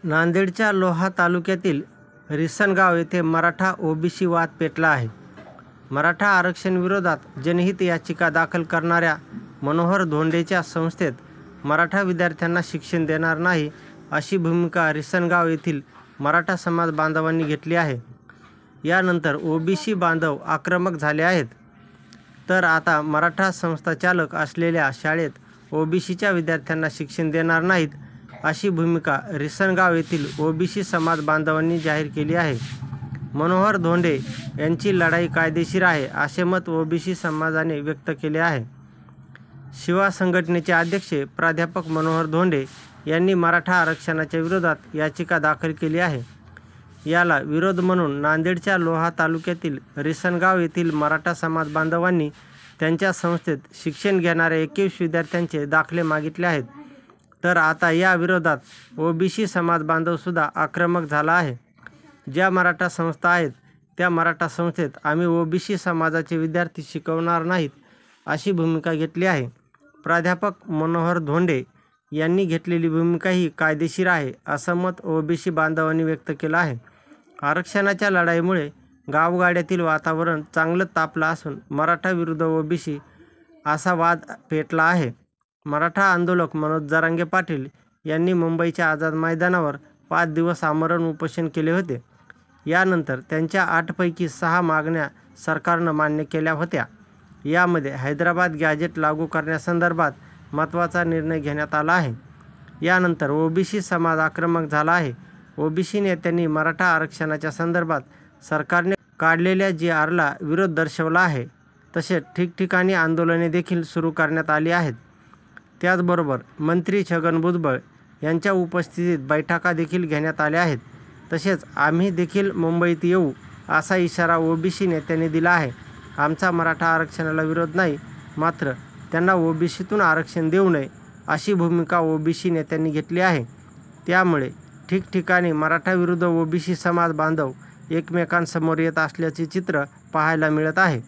नांदेडच्या लोहा तालुक्यातील रिसणगाव येथे मराठा ओबीसी वाद पेटला आहे. मराठा आरक्षण विरोधात जनहित याचिका दाखल करणाऱ्या मनोहर धोंडेच्या संस्थेत मराठा विद्यार्थ्यांना शिक्षण देणार नाही अशी भूमिका रिसणगाव येथील मराठा समाज बांधवांनी घेतली आहे. यानंतर ओबीसी बांधव आक्रमक झाले आहेत. तर आता मराठा संस्थाचालक असलेल्या शाळेत ओबीसीच्या विद्यार्थ्यांना शिक्षण देणार नाहीत अशी भूमिका रिसणगाव येथील ओबीसी समाज बांधवांनी जाहीर केली आहे. मनोहर धोंडे यांची लढाई कायदेशीर आहे असे मत ओबीसी समाजाने व्यक्त केले आहे. शिवा संघटनेचे अध्यक्ष प्राध्यापक मनोहर धोंडे यांनी मराठा आरक्षणाच्या विरोधात याचिका दाखल केली आहे. याला विरोध म्हणून नांदेडच्या लोहा तालुक्यातील रिसणगाव येथील मराठा समाज बांधवांनी त्यांच्या संस्थेत शिक्षण घेणाऱ्या 21 विद्यार्थ्यांचे दाखले मागितले आहेत. तर आता या विरोधात ओबीसी समाज बांधवसुद्धा आक्रमक झाला आहे. ज्या मराठा संस्था आहेत त्या मराठा संस्थेत आम्ही ओबीसी समाजाचे विद्यार्थी शिकवणार नाहीत अशी भूमिका घेतली आहे. प्राध्यापक मनोहर धोंडे यांनी घेतलेली भूमिका ही कायदेशीर आहे असं मत ओबीसी बांधवांनी व्यक्त केलं आहे. आरक्षणाच्या लढाईमुळे गावगाड्यातील वातावरण चांगलं तापलं असून मराठा विरुद्ध ओबीसी असा वाद पेटला आहे. मराठा आंदोलक मनोज जरांगे पाटील यांनी मुंबईच्या आझाद मैदानावर 5 दिवस आमरण उपोषण केले होते. यानंतर त्यांच्या 8 पैकी 6 मागण्या सरकारनं मान्य केल्या होत्या. यामध्ये हैदराबाद गॅजेट लागू करण्यासंदर्भात महत्त्वाचा निर्णय घेण्यात आला आहे. यानंतर ओबीसी समाज आक्रमक झाला आहे. ओबीसी नेत्यांनी मराठा आरक्षणाच्या संदर्भात सरकारने काढलेल्या GRला विरोध दर्शवला आहे. तसेच ठिकठिकाणी आंदोलने देखील सुरू करण्यात आली आहेत. त्याचबरोबर मंत्री छगन भुजबळ यांच्या उपस्थितीत बैठका देखील घेण्यात आल्या आहेत. तसेच आम्ही देखील मुंबईत येऊ असा इशारा ओबीसी नेत्यांनी दिला आहे. आमचा मराठा आरक्षणाला विरोध नाही, मात्र त्यांना ओबीसीतून आरक्षण देऊ नये अशी भूमिका ओबीसी नेत्यांनी घेतली आहे. त्यामुळे ठिकठिकाणी मराठा विरुद्ध ओबीसी समाज बांधव एकमेकांसमोर येत असल्याचे चित्र पाहायला मिळत आहे.